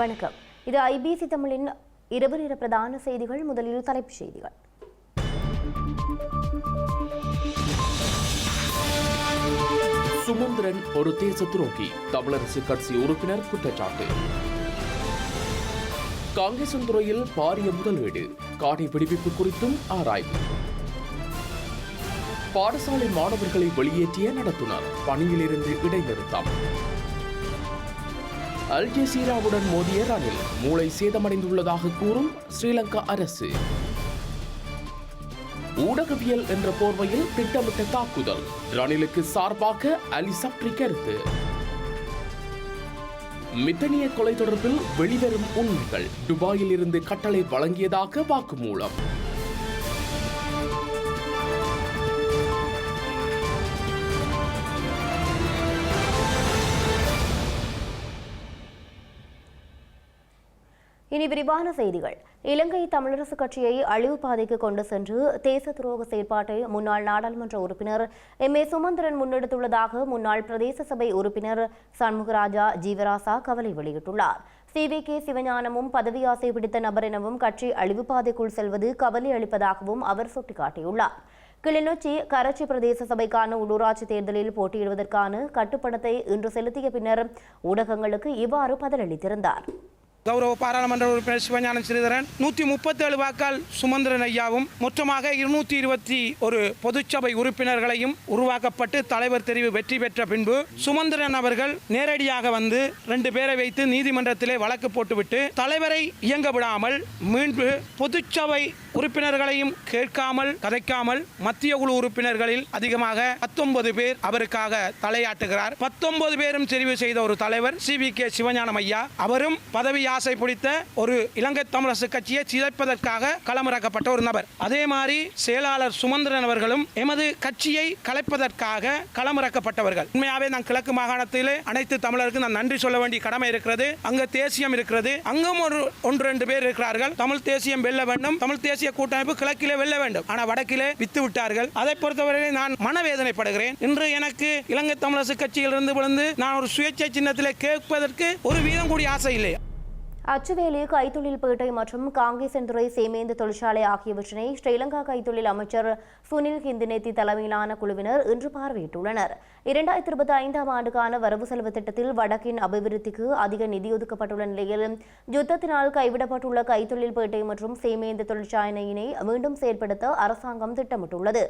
வணக்கம். இது ஐபிசி தமிழின் இரவு நேர பிரதான செய்திகள். முதலில் தலைப்புச் செய்திகள். சுமந்திரன் ஒரு தேச துரோகி, தமிழரசு கட்சி உறுப்பினர் குற்றச்சாட்டு. காங்கேசன் துறையில் பாரிய முதலீடு, காணி பிடிப்பிப்பு குறித்தும் ஆராய்வு. பாடசாலை மாணவர்களை வெளியேற்றிய நடத்துனர் பணியிலிருந்து இடைநிறுத்தம். அல் ஜசீராவுடன் மோதிய ரணில் மூளை சேதமடைந்துள்ளதாக கூறும் ஸ்ரீலங்கா அரசு. ஊடகவியல் என்ற போர்வையில் திட்டமிட்ட தாக்குதல், ரணிலுக்கு சார்பாக அலி சப்ரி கருத்து. மித்தனிய கொலை தொடர்பில் வெளிவரும் உண்மைகள், துபாயில் இருந்து கட்டளை வழங்கியதாக வாக்குமூலம். இனி விரிவான செய்திகள். இலங்கை தமிழரசு கட்சியை அழிவு பாதைக்கு கொண்டு சென்று தேச துரோக செயற்பாட்டை முன்னாள் நாடாளுமன்ற உறுப்பினர் எம்.ஏ. சுமந்திரன் முன்னெடுத்துள்ளதாக முன்னாள் பிரதேச சபை உறுப்பினர் சண்முகராஜா ஜீவராசா கவலை வெளியிட்டுள்ளார். CVK சிவஞானமும் பதவி ஆசை பிடித்த நபர் எனவும் கட்சி அழிவு பாதைக்குள் செல்வது கவலை அளிப்பதாகவும் அவர் சுட்டிக்காட்டியுள்ளார். கிளிநொச்சி கரச்சி பிரதேச சபைக்கான உள்ளூராட்சி தேர்தலில் போட்டியிடுவதற்கான கட்டுப்பணத்தை இன்று செலுத்திய பின்னர் ஊடகங்களுக்கு இவ்வாறு பதிலளித்திருந்தார். கௌரவ பாராளுமன்ற உறுப்பினர் சிவஞானம் ஸ்ரீதரன் 137 வாக்கால் சுமந்திரன் ஐயாவும் மொத்தமாக 221 பொதுச்சபை உறுப்பினர்களையும் உருவாக்கப்பட்டு தலைவர் தெரிவு வெற்றி பெற்ற பின்பு சுமந்திரன் அவர்கள் நேரடியாக வந்து 2 பேரை வைத்து நீதிமன்றத்திலே வழக்கு போட்டுவிட்டு தலைவரை இயங்க விடாமல் மீண்டும் பொதுச்சபை உறுப்பினர்களையும் கேட்காமல் கதைக்காமல் மத்திய குழு உறுப்பினர்களில் அதிகமாக 19 பேர் அவருக்காக தலையாட்டுகிறார். 19 பேரும் தெரிவு செய்த ஒரு தலைவர் CVK சிவஞானம் ஐயா. அவரும் பதவி ஆசை பிடித்த ஒரு இலங்கை தமிழரசு கட்சியை சிதைப்பதற்காக களமிறக்கப்பட்ட ஒரு நபர். அதே மாதிரி செயலாளர் சுமந்திரன் அவர்களும் எமது கட்சியை கலைப்பதற்காக களமிறக்கப்பட்டவர்கள். உண்மையாவே நான் கிழக்கு மாகாணத்திலே அனைத்து தமிழருக்கு நான் நன்றி சொல்ல வேண்டிய கடமை இருக்கிறது. அங்க தேசியம் இருக்கிறது, அங்கும் ஒன்று 2 பேர் இருக்கிறார்கள். தமிழ் தேசியம் வெல்ல வேண்டும், தமிழ் தேசிய கூட்டமைப்பு கிழக்கிலே வெல்ல வேண்டும். ஆனால் வடக்கிலே வித்து விட்டார்கள். அதை பொறுத்தவரையில் நான் மனவேதனைப்படுகிறேன். இன்று எனக்கு இலங்கை தமிழரசு கட்சியிலிருந்து விழுந்து நான் ஒரு சுயேட்சை சின்னத்திலே கேட்பதற்கு ஒரு வீதம் கூடிய ஆசை இல்லை. அச்சுவேலி கைத்தொழில் பேட்டை மற்றும் காங்கேசன்துறை சேமேந்து தொழிற்சாலை ஆகியவற்றினை ஸ்ரீலங்கா கைத்தொழில் அமைச்சர் சுனில் ஹிந்தினேத்தி தலைமையிலான குழுவினர் இன்று பார்வையிட்டுள்ளனர். 2025ஆம் ஆண்டுக்கான வரவு செலவு திட்டத்தில் வடக்கின் அபிவிருத்திக்கு அதிக நிதி ஒதுக்கப்பட்டுள்ள நிலையில் யுத்தத்தினால் கைவிடப்பட்டுள்ள கைத்தொழில் பேட்டை மற்றும் சேமேந்து தொழிற்சாலையினை மீண்டும் செயற்படுத்த அரசாங்கம் திட்டமிட்டுள்ளது.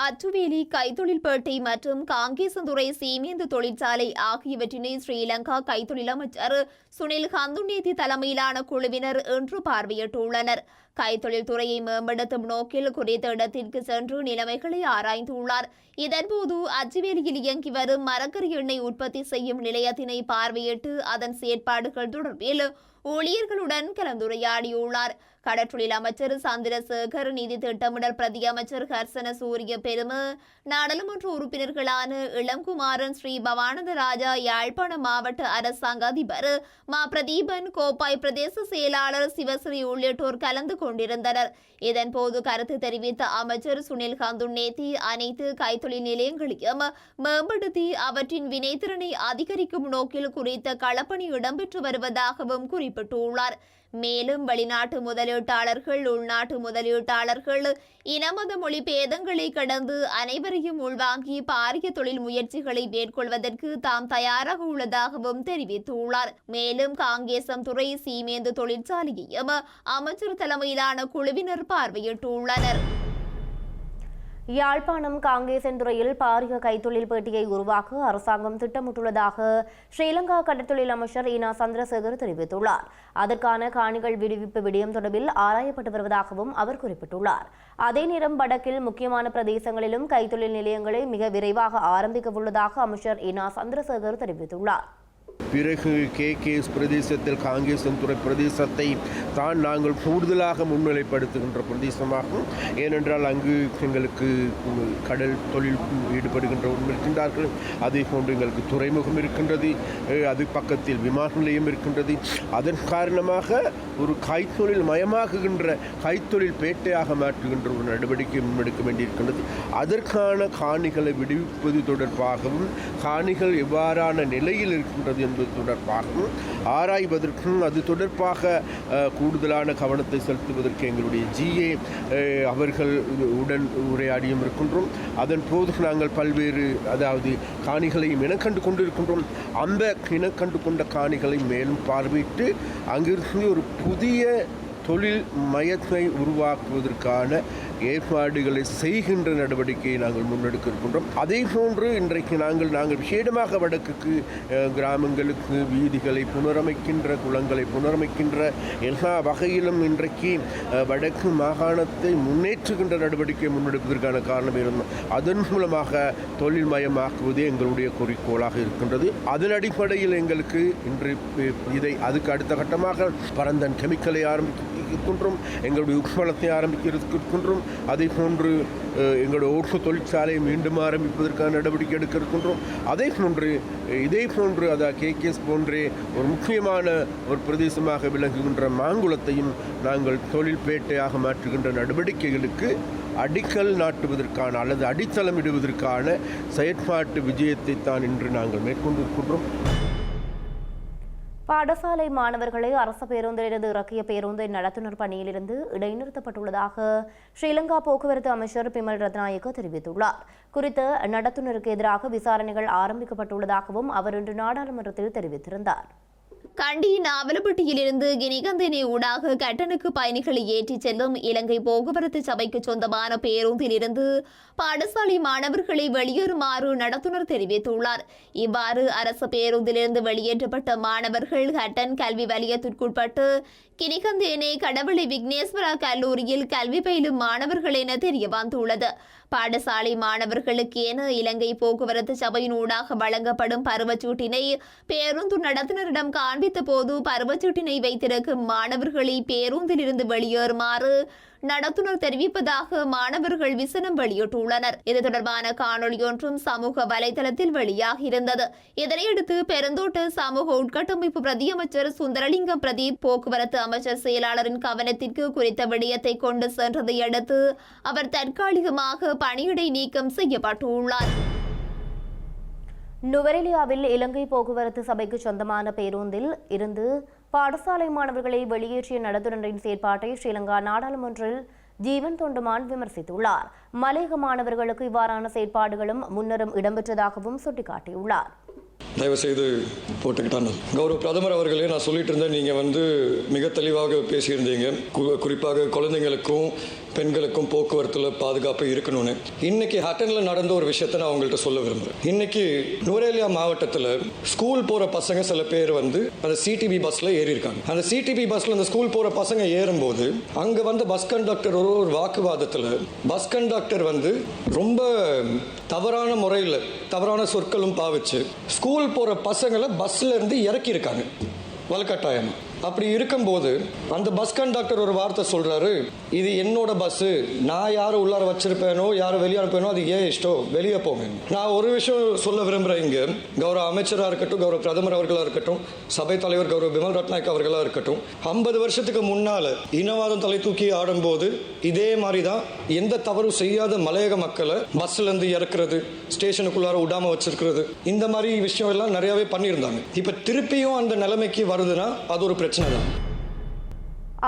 அச்சுவேலி கைத்தொழில் பேட்டை மற்றும் காங்கேசன்துறை சேமேந்து தொழிற்சாலை ஆகியவற்றினை ஸ்ரீலங்கா கைத்தொழில் அமைச்சர் சுனில் ஹந்துனேத்தி தலைமையிலான குழுவினர் இன்று பார்வையிட்டுள்ளனர். கைத்தொழில் துறையை மேம்படுத்தும் நோக்கில் குறித்த இடத்திற்கு சென்று நிலைமைகளை ஆராய்ந்துள்ளார். இதன்போது அச்சுவேலியில் இயங்கி வரும் மரக்கறி எண்ணெய் உற்பத்தி செய்யும் நிலையத்தினை பார்வையிட்டு அதன் செயற்பாடுகள் தொடர்பில் ஊழியர்களுடன் கலந்துரையாடியுள்ளார். கடற்றொழில் அமைச்சர் சந்திரசேகர், நிதி திட்டமிடல் பிரதி அமைச்சர் ஹர்சன சூரிய பெரும, நாடாளுமன்ற உறுப்பினர்களான இளங்குமாரன், ஸ்ரீ பவானந்த ராஜா, யாழ்ப்பாண மாவட்ட அரசாங்க அதிபர் மா பிரதீபன், கோப்பாய் பிரதேச செயலாளர் சிவஸ்ரீ உள்ளிட்டோர் கலந்து கொண்டிருந்தனர். இதன்போது கருத்து தெரிவித்த அமைச்சர் சுனில் ஹந்துனேத்தி அனைத்து கைத்தொழில் நிலையங்களையும் மேம்படுத்தி அவற்றின் வினைத்திறனை அதிகரிக்கும் நோக்கில் குறித்த களப்பணி இடம்பெற்று வருவதாகவும் குறிப்பிட்டுள்ளார். மேலும் வெளிநாட்டு முதலீட்டாளர்கள், உள்நாட்டு முதலீட்டாளர்கள் இனமத மொழி பேதங்களை கடந்து அனைவரையும் உள்வாங்கி பாரிய தொழில் முயற்சிகளை மேற்கொள்வதற்கு தாம் தயாராக உள்ளதாகவும் தெரிவித்துள்ளார். மேலும் காங்கேசம் துறை சீமேந்து தொழிற்சாலையையும் அமைச்சர் தலைமையிலான குழுவினர் பார்வையிட்டுள்ளனர். யாழ்ப்பாணம் காங்கேசன்துறையில் பாரிய கைத்தொழில் பேட்டையை உருவாக்க அரசாங்கம் திட்டமிட்டுள்ளதாக ஸ்ரீலங்கா கடற்தொழில் அமைச்சர் ஈனா சந்திரசேகர் தெரிவித்துள்ளார். அதற்கான காணிகள் விடுவிப்பு விடயம் தொடர்பில் ஆராயப்பட்டு வருவதாகவும் அவர் குறிப்பிட்டுள்ளார். அதே நேரம் வடக்கில் முக்கியமான பிரதேசங்களிலும் கைத்தொழில் நிலையங்களை மிக விரைவாக ஆரம்பிக்க உள்ளதாக அமைச்சர் ஈனா சந்திரசேகர் தெரிவித்துள்ளார். பிறகு KKS பிரதேசத்தில் காங்கேசன்துறை பிரதேசத்தை தான் நாங்கள் கூடுதலாக முன்னிலைப்படுத்துகின்ற பிரதேசமாகும். ஏனென்றால் அங்கு எங்களுக்கு கடல் தொழில் ஈடுபடுகின்றவர்கள் இருக்கின்றார்கள். அதே போன்று எங்களுக்கு துறைமுகம் இருக்கின்றது, அது பக்கத்தில் விமான நிலையம் இருக்கின்றது. அதன் காரணமாக ஒரு கைத்தொழில் மயமாகுகின்ற கைத்தொழில் பேட்டையாக மாற்றுகின்ற ஒரு நடவடிக்கை முன்னெடுக்க வேண்டியிருக்கின்றது. அதற்கான காணிகளை விடுவிப்பது தொடர்பாகவும் காணிகள் எவ்வாறான நிலையில் இருக்கின்றது என்பது தொடர்பாகவும் ஆராய்வதற்கும் அது தொடர்பாக கூடுதலான கவனத்தை செலுத்துவதற்கு எங்களுடைய GA அவர்கள் உடன் உரையாடியும் இருக்கின்றோம். அதன் போது நாங்கள் பல்வேறு அதாவது காணிகளையும் இனக்கண்டு கொண்டிருக்கின்றோம். அந்த இனக்கண்டு கொண்ட காணிகளை மேலும் பார்வையிட்டு அங்கிருந்து ஒரு புதிய தொழில் மையத்தை உருவாக்குவதற்கான ஏற்பாடுகளை செய்கின்ற நடவடிக்கையை நாங்கள் முன்னெடுக்க இருக்கின்றோம். அதே போன்று இன்றைக்கு நாங்கள் விசேடமாக வடக்குக்கு கிராமங்களுக்கு வீதிகளை புனரமைக்கின்ற, குளங்களை புனரமைக்கின்ற எல்லா வகையிலும் இன்றைக்கு வடக்கு மாகாணத்தை முன்னேற்றுகின்ற நடவடிக்கை முன்னெடுப்பதற்கான காரணம் இருந்தோம். அதன் மூலமாக தொழில் மயமாக்குவதே எங்களுடைய குறிக்கோளாக இருக்கின்றது. அதன் அடிப்படையில் எங்களுக்கு இன்று அதுக்கு அடுத்த கட்டமாக பரந்தன் கெமிக்கலை ஆரம்பிக்கின்றோம், எங்களுடைய உட்பலத்தை ஆரம்பிக்கின்றோம். அதே போன்று எங்களுடைய ஓட்டு தொழிற்சாலையை மீண்டும் ஆரம்பிப்பதற்கான நடவடிக்கை எடுக்க இருக்கின்றோம். இதே போன்று அதாவது KKS போன்றே ஒரு முக்கியமான ஒரு பிரதேசமாக விளங்குகின்ற மாங்குளத்தையும் நாங்கள் தொழில் பேட்டையாக மாற்றுகின்ற நடவடிக்கைகளுக்கு அடிக்கல் நாட்டுவதற்கான அல்லது அடித்தளமிடுவதற்கான செயற்பாட்டு விஜயத்தை தான் இன்று நாங்கள் மேற்கொண்டிருக்கின்றோம். பாடசாலை மாணவர்களை அரசு பேருந்திலிருந்து இறக்கிய பேருந்தின் நடத்துனர் பணியிலிருந்து இடைநிறுத்தப்பட்டுள்ளதாக ஸ்ரீலங்கா போக்குவரத்து அமைச்சர் பிமல் ரத்நாயக்க தெரிவித்துள்ளார். குறித்த நடத்துனருக்கு எதிராக விசாரணைகள் ஆரம்பிக்கப்பட்டுள்ளதாகவும் அவர் இன்று நாடாளுமன்றத்தில் தெரிவித்திருந்தார். கண்டி நாவலப்பட்டியிலிருந்து கினிகந்தினை ஊடாக கட்டனுக்கு பயணிகளை ஏற்றிச் செல்லும் இலங்கை போக்குவரத்து சபைக்கு சொந்தமான பேருந்திலிருந்து பாடசாலை மாணவர்களை வெளியேறுமாறு நடத்துனர் தெரிவித்துள்ளார். இவ்வாறு அரசு பேருந்திலிருந்து வெளியேற்றப்பட்ட மாணவர்கள் ஹட்டன் கல்வி வலயத்திற்குட்பட்டு கினிகந்தேனே கடவுளை விக்னேஸ்வரா கல்லூரியில் கல்வி பயிலும் மாணவர்கள் என தெரிய வந்துள்ளது. பாடசாலை மாணவர்களுக்கு என இலங்கை போக்குவரத்து சபையின் ஊடாக வழங்கப்படும் பருவச்சீட்டினை பேருந்து நடத்துனரிடம் காண்பித்த போது பருவச்சீட்டினை வைத்திருக்கும் மாணவர்களை பேருந்திலிருந்து வெளியேறுமாறு நடத்துனர் தெரிவிப்பதாக மாணவர்கள் விசனம் வெளியிட்டுள்ளனர். இது தொடர்பான காணொலி ஒன்றும் சமூக வலைதளத்தில் வெளியாகியிருந்தது. இதனையடுத்து பெருந்தோட்ட சமூக உட்கட்டமைப்பு பிரதியமைச்சர் சுந்தரலிங்கம் பிரதீப் போக்குவரத்து அமைச்சர் செயலாளரின் கவனத்திற்கு குறித்த விடயத்தை கொண்டு சென்றதை அடுத்து அவர் தற்காலிகமாக பணியிடை நீக்கம் செய்யப்பட்டுள்ளார். நுவரெலியாவில் இலங்கை போக்குவரத்து சபைக்கு சொந்தமான பேருந்தில் இருந்து பாடசாலை மாணவர்களை வெளியேற்றிய நடத்துனரின் செயற்பாட்டை ஸ்ரீலங்கா நாடாளுமன்றில் ஜீவன் தொண்டமான் விமர்சித்துள்ளார். மலையக மாணவர்களுக்கு இவ்வாறான செயற்பாடுகளும் முன்னரும் இடம்பெற்றதாகவும் சுட்டிக்காட்டியுள்ளார். தயவு செய்து போட்டுக்கிட்டாங்க. கௌரவ பிரதமர் அவர்களே, நான் சொல்லிட்டு இருந்தேன், நீங்கள் மிக தெளிவாக பேசியிருந்தீங்க. குறிப்பாக குழந்தைங்களுக்கும் பெண்களுக்கும் போக்குவரத்துல பாதுகாப்பு இருக்கணும்னு. இன்னைக்கு ஹட்டன்ல நடந்த ஒரு விஷயத்தை நான் உங்கள்கிட்ட சொல்ல விரும்புகிறேன். இன்னைக்கு நுவரெலியா மாவட்டத்தில் ஸ்கூல் போற பசங்க சில பேர் அந்த CTB பஸ்ல ஏறி இருக்காங்க. அந்த CTB பஸ்ல அந்த ஸ்கூல் போற பசங்க ஏறும்போது அங்க பஸ் கண்டக்டர் ஒரு வாக்குவாதத்தில் பஸ் கண்டக்டர் ரொம்ப தவறான முறையில் தவறான சொற்களும் பாவிச்சு ஸ்கூல் போற பசங்களை பஸ்ல இருந்து இறக்கி இருக்காங்க வலுக்கட்டாயமா. அப்படி இருக்கும்போது அந்த பஸ் கண்டக்டர் ஒரு வார்த்தை சொல்றாரு, இது என்னோட பஸ், நான் யாரை உள்ளார வச்சிருப்பேனோ யாரை வெளியே அனுப்பேனோ அது ஏன் இஷ்டம், வெளியே போங்க. நான் ஒரு விஷயம் சொல்ல விரும்புறேன். இங்க கௌரவ அமைச்சராக இருக்கட்டும், கௌரவ பிரதமர் அவர்களாக இருக்கட்டும், சபை தலைவர் கௌரவ பிமல் ரத்நாயக் அவர்களாக இருக்கட்டும், 50 வருஷத்துக்கு முன்னால இனவாதம் தலை தூக்கி ஆடும்போது இதே மாதிரி தான் எந்த தவறும் செய்யாத மலையக மக்களை பஸ்ல இருந்து இறக்குறது, ஸ்டேஷனுக்குள்ளார விடாம வச்சிருக்கிறது, இந்த மாதிரி விஷயம் எல்லாம் நிறையவே பண்ணியிருந்தாங்க. இப்ப திருப்பியும் அந்த நிலைமைக்கு வருதுன்னா அது ஒரு பிரச்சனை.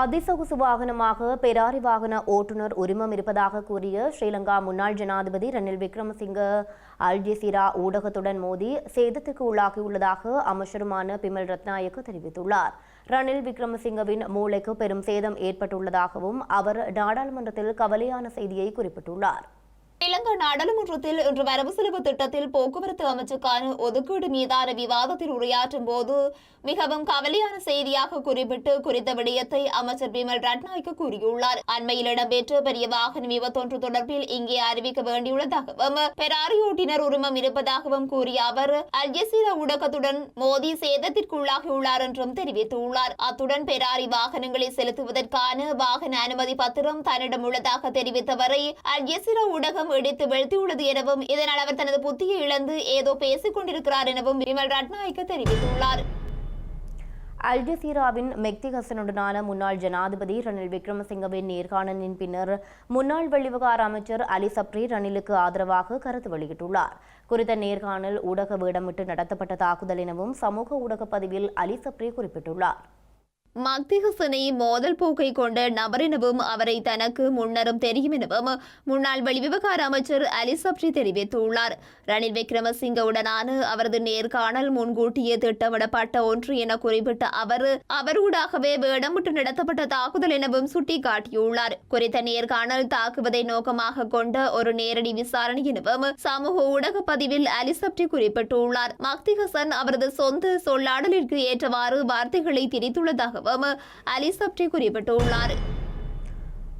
அதிசொகுசு வாகனமாக பெராரி வாகன ஓட்டுநர் உரிமம் இருப்பதாக கூறிய ஸ்ரீலங்கா முன்னாள் ஜனாதிபதி ரணில் விக்ரமசிங்க அல் ஜசீரா ஊடகத்துடன் மோதி சேதத்துக்கு உள்ளாகியுள்ளதாக அமைச்சருமான பிமல் ரத்நாயக்க தெரிவித்துள்ளார். ரணில் விக்ரமசிங்கவின் மூளைக்கு பெரும் சேதம் ஏற்பட்டுள்ளதாகவும் அவர் நாடாளுமன்றத்தில் கவலையான செய்தியை குறிப்பிட்டுள்ளார். இலங்கை நாடாளுமன்றத்தில் இன்று வரவு செலவு திட்டத்தில் போக்குவரத்து அமைச்சுக்கான ஒதுக்கீடு மீதான விவாதத்தில் உரையாற்றும் போது மிகவும் கவலையான செய்தியாக குறிப்பிட்டு குறித்த விடயத்தை அமைச்சர் பிமல் ரத்நாயக்க கூறியுள்ளார். அண்மையில் இடம்பெற்ற பெரிய வாகன விபத்தொன்று தொடர்பில் இங்கே அறிவிக்க வேண்டியுள்ளதாகவும் பெராரி ஓட்டுநர் உரிமம் இருப்பதாகவும் கூறிய அவர் அல் ஜசீரா ஊடகத்துடன் மோதி சேதத்திற்குள்ளாகியுள்ளார் என்றும் தெரிவித்துள்ளார். அத்துடன் பெராரி வாகனங்களை செலுத்துவதற்கான வாகன அனுமதி பத்திரம் தன்னிடம் உள்ளதாக தெரிவித்தவரை அல் ஜசீரா ஊடகம் இடித்து வீழ்த்தியுள்ளது எனவும் இதனால் அவர் தனது புத்தியை இழந்து ஏதோ பேசிக் கொண்டிருக்கிறார் எனவும் பிமல் ரத்நாயக்க தெரிவித்துள்ளார். அல் ஜசீராவின் மெக்தி ஹசனுடனான முன்னாள் ஜனாதிபதி ரணில் விக்ரமசிங்கவின் நேர்காணலின் பின்னர் முன்னாள் வெளிவிவகார அமைச்சர் அலி சப்ரி ரணிலுக்கு ஆதரவாக கருத்து வெளியிட்டுள்ளார். குறித்த நேர்காணல் ஊடக வேடமிட்டு நடத்தப்பட்ட தாக்குதல் எனவும் சமூக ஊடக பதிவில் அலி சப்ரி குறிப்பிட்டுள்ளார். மக்தி ஹசனை மோதல் போக்கை கொண்ட நபர் எனவும் அவரை தனக்கு முன்னரும் தெரியும் எனவும் முன்னாள் வெளிவிவகார அமைச்சர் அலி சப்ரி தெரிவித்துள்ளார். ரணில் விக்ரமசிங்கவுடனான அவரது நேர்காணல் முன்கூட்டியே திட்டமிடப்பட்ட ஒன்று என குறிப்பிட்ட அவரூடாகவே வேடமிட்டு நடத்தப்பட்ட தாக்குதல் எனவும் சுட்டிக்காட்டியுள்ளார். குறித்த நேர்காணல் தாக்குவதை நோக்கமாக கொண்ட ஒரு நேரடி விசாரணை எனவும் சமூக ஊடக பதிவில் அலி சப்ரி குறிப்பிட்டுள்ளார். மக்தி ஹசன் அவரது சொந்த சொல்லாடலிற்கு ஏற்றவாறு வார்த்தைகளை திரித்துள்ளதாக அலி சப்ரி குறிப்பிட்டுள்ளார்.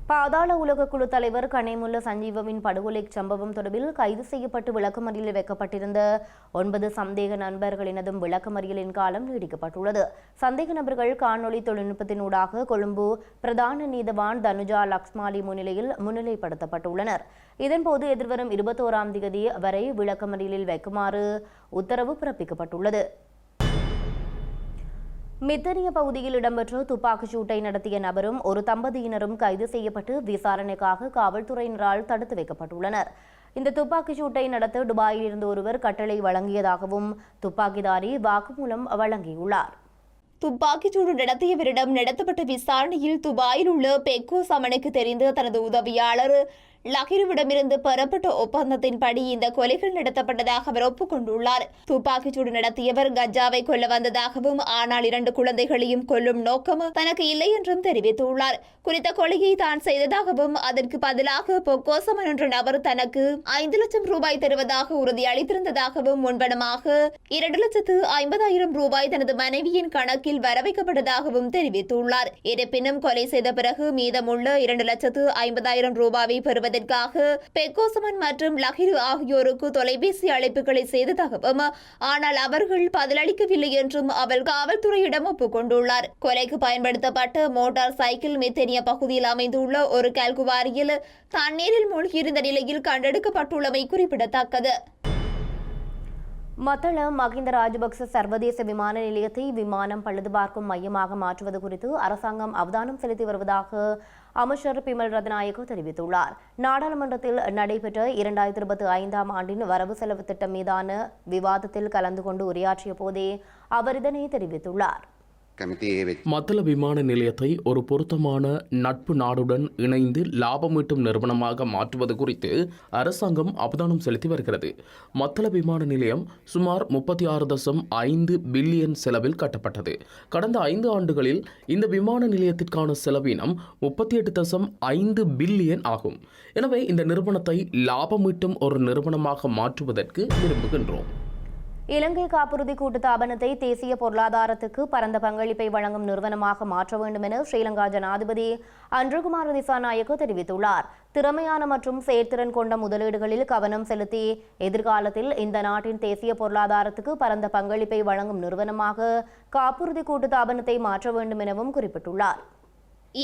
பாதாள உலக குழு தலைவர் கனேமுல்ல சஞ்சீவவின் படுகொலை சம்பவம் தொடர்பில் கைது செய்யப்பட்டு விளக்கமறியலில் வைக்கப்பட்டிருந்த 9 சந்தேக நண்பர்களினதும் விளக்கமறியலின் காலம் நீடிக்கப்பட்டுள்ளது. சந்தேக நபர்கள் காணொலி தொழில்நுட்பத்தினூடாக கொழும்பு பிரதான நீதவான் தனுஜா லக்ஸ்மாலி முன்னிலையில் முன்னிலைப்படுத்தப்பட்டுள்ளனர். இதன்போது எதிர்வரும் 21ஆம் தேதி வரை விளக்கமறியலில் வைக்குமாறு உத்தரவு பிறப்பிக்கப்பட்டுள்ளது. மித்தனிய பகுதியில் இடம்பெற்ற துப்பாக்கிச் சூட்டை நடத்திய நபரும் ஒரு தம்பதியினரும் கைது செய்யப்பட்டு விசாரணைக்காக காவல்துறையினரால் தடுத்து வைக்கப்பட்டுள்ளனர். இந்த துப்பாக்கிச் சூட்டை நடத்த துபாயில் இருந்து ஒருவர் கட்டளை வழங்கியதாகவும் துப்பாக்கிதாரி வாக்குமூலம் வழங்கியுள்ளார். துப்பாக்கிச்சூடு நடத்தியவரிடம் நடத்தப்பட்ட விசாரணையில் துபாயில் உள்ள பெக்கோ சமனுக்கு தெரிந்த தனது உதவியாளர் லகிருவிடமிருந்து பெறப்பட்ட ஒப்பந்தத்தின்படி இந்த கொலைகள் நடத்தப்பட்டதாக அவர் ஒப்புக்கொண்டுள்ளார். துப்பாக்கிச்சூடு நடத்தியவர் கஜாவை கொல்ல வந்ததாகவும் ஆனால் 2 குழந்தைகளையும் கொல்லும் நோக்கம் தனக்கு இல்லை என்றும் தெரிவித்துள்ளார். குறித்த கொலையை தான் செய்ததாகவும் அதற்கு பதிலாக பொக்கோசமன் என்ற நபர் தனக்கு 5 லட்சம் ரூபாய் தருவதாக உறுதியளித்திருந்ததாகவும் முன்பணமாக 2,50,000 ரூபாய் தனது மனைவியின் கணக்கில் வரவைக்கப்பட்டதாகவும் தெரிவித்துள்ளார். இருப்பினும் கொலை செய்த பிறகு மீதமுள்ள 2,50,000 ரூபாயை பெறுவதற்காக பெக்கோசமன் மற்றும் லகிரு ஆகியோருக்கு தொலைபேசி அழைப்புகளை செய்ததாகவும் ஆனால் அவர்கள் பதிலளிக்கவில்லை என்றும் அவர் காவல்துறையிடம் ஒப்புக்கொண்டுள்ளார். கொலைக்கு பயன்படுத்தப்பட்ட மோட்டார் சைக்கிள் மித்தனிய பகுதியில் அமைந்துள்ள ஒரு கல்குவாரியில் தண்ணீரில் மூழ்கியிருந்த நிலையில் கண்டெடுக்கப்பட்டுள்ளமை குறிப்பிடத்தக்கது. மத்தளம் மகிந்த ராஜபக்ச சர்வதேச விமான நிலையத்தை விமானம் பழுதுபார்க்கும் மையமாக மாற்றுவது குறித்து அரசாங்கம் அவதானம் செலுத்தி வருவதாக அமைச்சர் பிமல் ரத்நாயக்க தெரிவித்துள்ளார். நாடாளுமன்றத்தில் நடைபெற்ற 2025ஆம் ஆண்டின் வரவு செலவு திட்டம் மீதான விவாதத்தில் கலந்து கொண்டு உரையாற்றிய போதே அவர் இதனை தெரிவித்துள்ளார். மத்தள விமான நிலையத்தை ஒரு பொருத்தமான நட்பு நாடுடன் இணைந்து லாபமீட்டும் நிறுவனமாக மாற்றுவது குறித்து அரசாங்கம் அவதானம் செலுத்தி வருகிறது. மத்தள விமான நிலையம் சுமார் 36.5 பில்லியன் செலவில் கட்டப்பட்டது. கடந்த 5 ஆண்டுகளில் இந்த விமான நிலையத்திற்கான செலவினம் 38.5 பில்லியன் ஆகும். எனவே இந்த நிறுவனத்தை லாபமீட்டும் ஒரு நிறுவனமாக மாற்றுவதற்கு விரும்புகின்றோம். இலங்கை காப்புறுதி கூட்டுத்தாபனத்தை தேசிய பொருளாதாரத்துக்கு பரந்த பங்களிப்பை வழங்கும் நிறுவனமாக மாற்ற வேண்டும் என ஸ்ரீலங்கா ஜனாதிபதி அன்ருகுமார திசாநாயக்க தெரிவித்துள்ளார். திறமையான மற்றும் செயற்திறன் கொண்ட முதலீடுகளில் கவனம் செலுத்தி எதிர்காலத்தில் இந்த நாட்டின் தேசிய பொருளாதாரத்துக்கு பரந்த பங்களிப்பை வழங்கும் நிறுவனமாக காப்புறுதி கூட்டுத்தாபனத்தை மாற்ற வேண்டும் எனவும் குறிப்பிட்டுள்ளார்.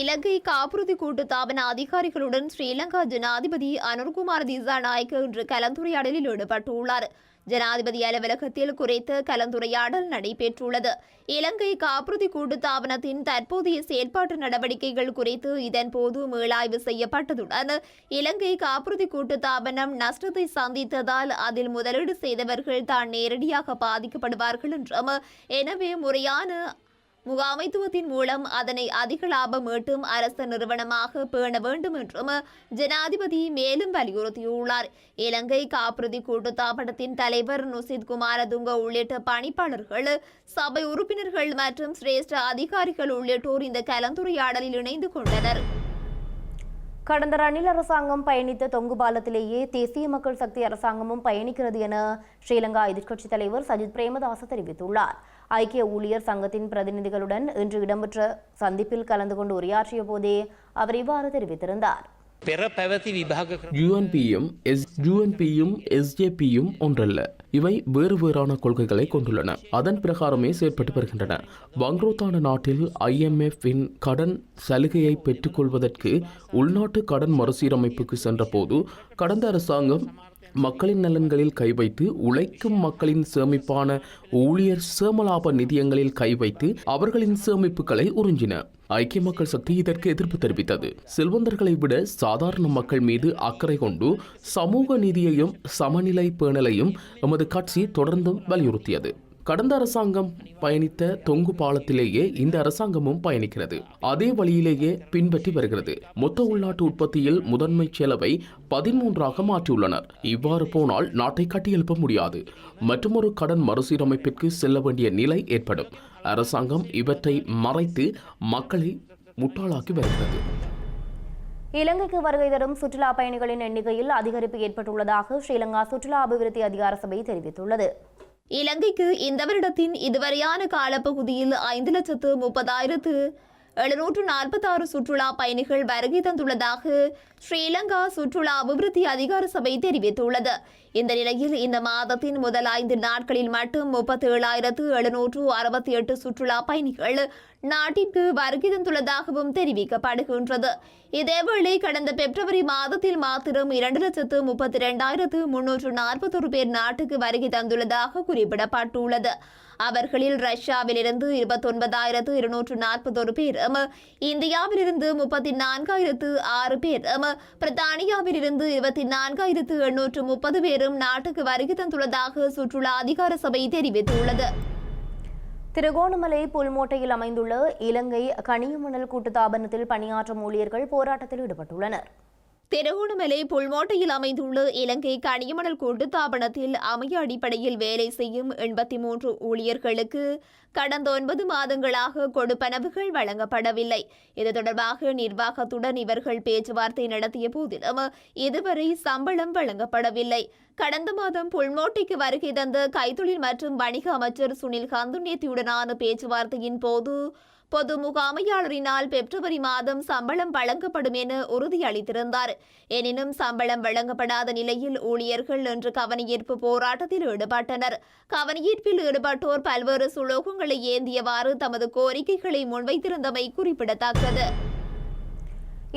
இலங்கை காப்புறுதி கூட்டுத்தாபன அதிகாரிகளுடன் ஸ்ரீலங்கா ஜனாதிபதி அனுர்குமார திசாநாயக்க இன்று கலந்துரையாடலில் ஈடுபட்டுள்ளார். ஜனாதிபதி அலுவலகத்தில் குறித்த கலந்துரையாடல் நடைபெற்றுள்ளது. இலங்கை காப்புறுதி கூட்டுத்தாபனத்தின் தற்போதைய செயற்பாட்டு நடவடிக்கைகள் குறித்து இதன்போது மீளாய்வு செய்யப்பட்டதுடன் இலங்கை காப்புறுதி கூட்டுத்தாபனம் நஷ்டத்தை சந்தித்ததால் அதில் முதலீடு செய்தவர்கள் தான் நேரடியாக பாதிக்கப்படுவார்கள் என்றும் எனவே முறையான முகாமைத்துவத்தின் மூலம் அதனை அதிக லாபம் ஈட்டும் அரசு நிறுவனமாக பேண வேண்டும் என்றும் ஜனாதிபதி மேலும் வலியுறுத்தியுள்ளார். இலங்கை காப்புறுதி கூட்டுத்தாபனத்தின் தலைவர் நுசித் குமாரதுங்க உள்ளிட்ட பணிப்பாளர்கள், சபை உறுப்பினர்கள் மற்றும் சிரேஷ்ட அதிகாரிகள் உள்ளிட்டோர் இந்த கலந்துரையாடலில் இணைந்து கொண்டனர். கடந்த ரணில் அரசாங்கம் பயணித்த தொங்கு பாலத்திலேயே தேசிய மக்கள் சக்தி அரசாங்கமும் பயணிக்கிறது என ஸ்ரீலங்கா எதிர்க்கட்சித் தலைவர் சஜித் பிரேமதாச தெரிவித்துள்ளார். ஐக்கிய ஊழியர் சங்கத்தின் பிரதிநிதிகளுடன் இன்று இடம்பெற்ற சந்திப்பில் கலந்து கொண்டு உரையாற்றிய போதே அவர் இவ்வாறு தெரிவித்திருந்தார். யூஎன்பியும் எஸ்ஜேபியும் ஒன்றல்ல. இவை வேறு வேறான கொள்கைகளை கொண்டுள்ளன. அதன் பிரகாரமே செயற்பட்டு வருகின்றன. வங்குரோத்தான நாட்டில் IMF-இன் கடன் சலுகையை பெற்றுக்கொள்வதற்கு உள்நாட்டு கடன் மறுசீரமைப்புக்கு சென்ற போது கடந்த அரசாங்கம் மக்களின் நலன்களில் கை வைத்து உழைக்கும் மக்களின் சேமிப்பான ஊழியர் சேமலாப நிதியங்களில் கை வைத்து அவர்களின் சேமிப்புகளை உறிஞ்சின. ஐக்கிய மக்கள் சக்தி இதற்கு எதிர்ப்பு தெரிவித்தது. செல்வந்தர்களை விட சாதாரண மக்கள் மீது அக்கறை கொண்டு சமூக நீதியையும் சமநிலை பேணலையும் எமது கட்சி தொடர்ந்தும் வலியுறுத்தியது. கடந்த அரசாங்கம் பயணித்த தொங்கு பாலத்திலேயே இந்த அரசாங்கமும் பயணிக்கிறது. அதே வழியிலேயே பின்பற்றி வருகிறது. மொத்த உள்நாட்டு உற்பத்தியில் முதன்மை செலவை 13ஆக மாற்றியுள்ளனர். இவ்வாறு போனால் நாட்டை கட்டியெழுப்ப முடியாது. மற்றொரு கடன் மறுசீரமைப்பிற்கு செல்ல வேண்டிய நிலை ஏற்படும். அரசாங்கம் இவற்றை மறைத்து மக்களை முட்டாளாக்கி வருகிறது. இலங்கைக்கு வருகை தரும் சுற்றுலா பயணிகளின் எண்ணிக்கையில் அதிகரிப்பு ஏற்பட்டுள்ளதாக ஸ்ரீலங்கா சுற்றுலா அபிவிருத்தி அதிகார சபை தெரிவித்துள்ளது. இலங்கைக்கு இந்த வருடத்தின் இதுவரையான காலப்பகுதியில் 5,30,746 சுற்றுலா பயணிகள் வருகை தந்துள்ளதாக ஸ்ரீலங்கா சுற்றுலா அபிவிருத்தி அதிகார சபை தெரிவித்துள்ளது. இந்த நிலையில் இந்த மாதத்தின் முதல் 5 நாட்களில் மட்டும் 37,768 சுற்றுலா பயணிகள் நாட்டிற்கு வருகை தந்துள்ளதாகவும் தெரிவிக்கப்படுகின்றது. இதேவேளை கடந்த பிப்ரவரி மாதத்தில் மாத்திரம் 2,32,341 பேர் நாட்டுக்கு வருகை தந்துள்ளதாக குறிப்பிடப்பட்டுள்ளது. அவர்களில் ரஷ்யாவிலிருந்து 29,241 பேரும், இந்தியாவிலிருந்து 34,006 பேரும், பிரித்தானியாவிலிருந்து 24,830 பேரும் நாட்டுக்கு வருகை தந்துள்ளதாக சுற்றுலா அதிகார சபை தெரிவித்துள்ளது. திருகோணமலை புல்மோட்டையில் அமைந்துள்ள இலங்கை கனியமணல் கூட்டுத்தாபனத்தில் பணியாற்றும் ஊழியர்கள் போராட்டத்தில் ஈடுபட்டுள்ளனர். திருகோணமலை புல்மோட்டையில் அமைந்துள்ள இலங்கை கனியமணல் கூட்டுத்தாபனத்தில் அமைய அடிப்படையில் வேலை செய்யும் 83 ஊழியர்களுக்கு கடந்த 9 மாதங்களாக கொடுப்பனவுகள் வழங்கப்படவில்லை. இது தொடர்பாக நிர்வாகத்துடன் இவர்கள் பேச்சுவார்த்தை நடத்திய போதிலும் இதுவரை சம்பளம் வழங்கப்படவில்லை. கடந்த மாதம் புல்மோட்டைக்கு வருகை தந்த கைத்தொழில் மற்றும் வணிக அமைச்சர் சுனில் ஹந்துநேத்தியுடனான பேச்சுவார்த்தையின் போது பொது முகாமையாளரினால் பிப்ரவரி மாதம் சம்பளம் வழங்கப்படும் என உறுதியளித்திருந்தார். எனினும் சம்பளம் வழங்கப்படாத நிலையில் ஊழியர்கள் இன்று கவனஈர்ப்பு போராட்டத்தில் ஈடுபட்டனர். கவனஈர்ப்பில் ஈடுபட்டோர் பல்வேறு சுலோகங்களை ஏந்தியவாறு தமது கோரிக்கைகளை முன்வைத்திருந்தமை குறிப்பிடத்தக்கது.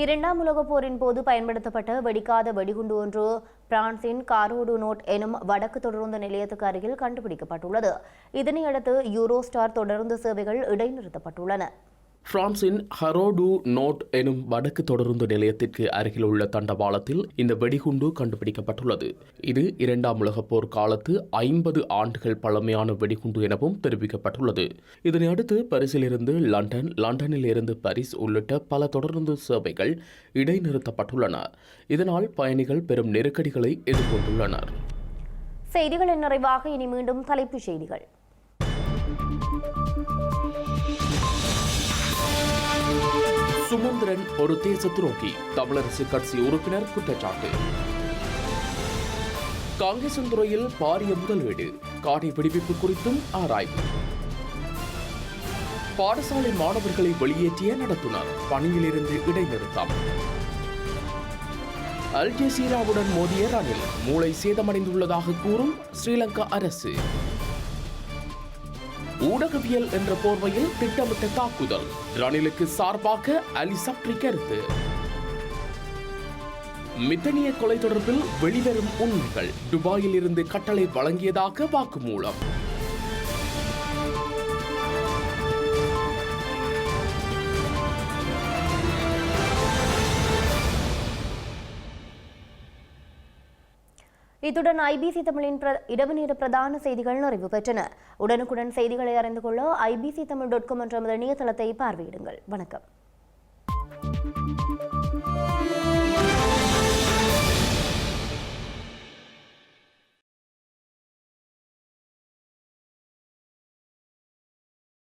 2ஆம் உலகப் போரின் போது பயன்படுத்தப்பட்ட வெடிக்காத வெடிகுண்டு ஒன்று பிரான்சின் காரோடு நோட் எனும் வடக்கு தொடருந்து நிலையத்துக்கு அருகில் கண்டுபிடிக்கப்பட்டுள்ளது. இதனையடுத்து யூரோஸ்டார் தொடருந்து சேவைகள் இடைநிறுத்தப்பட்டுள்ளன. பிரான்சின் ஹரோடு நோட் எனும் வடக்கு தொடருந்து நிலையத்திற்கு அருகில் உள்ள தண்டவாளத்தில் இந்த வெடிகுண்டு கண்டுபிடிக்கப்பட்டுள்ளது. இது 2ஆம் உலகப் போர் காலத்து 50 ஆண்டுகள் பழமையான வெடிகுண்டு எனவும் தெரிவிக்கப்பட்டுள்ளது. இதனையடுத்து பரிசிலிருந்து லண்டன், லண்டனில் இருந்து பாரிஸ் உள்ளிட்ட பல தொடருந்து சேவைகள் இடைநிறுத்தப்பட்டுள்ளன. இதனால் பயணிகள் பெரும் நெருக்கடிகளை எதிர்கொண்டுள்ளனர். செய்திகளின் நிறைவாக இனி மீண்டும் தலைப்புச் செய்திகள். சுமந்திரன் ஒரு தேச துரோகி, தமிழரசு கட்சி உறுப்பினர் குற்றச்சாட்டு. காங்கேசன்துறையில் பாரிய முதலீடு, காணி விடுவிப்பு குறித்தும் ஆராய்வு. பாடசாலை மாணவர்களை வெளியேற்றிய நடத்துனர் பணியிலிருந்து இடைநிறுத்தம். அல் ஜசீராவுடன் மோதிய ரணில் மூளை சேதமடைந்துள்ளதாக கூறும் ஸ்ரீலங்கா அரசு. ஊடகவியல் என்ற போர்வையில் திட்டமிட்ட தாக்குதல், ரணிலுக்கு சார்பாக அலி சப்ரி கருத்து. மித்தனிய கொலை தொடர்பில் வெளிவரும் உண்மைகள், துபாயில் இருந்து கட்டளை வழங்கியதாக வாக்குமூலம். இத்துடன் ஐபிசி தமிழின் இரவு நேர பிரதான செய்திகள் நிறைவு பெற்றன. உடனுக்குடன் செய்திகளை அறிந்து கொள்ள ibctamil.com என்ற இணையதளத்தை பார்வையிடுங்கள். வணக்கம்.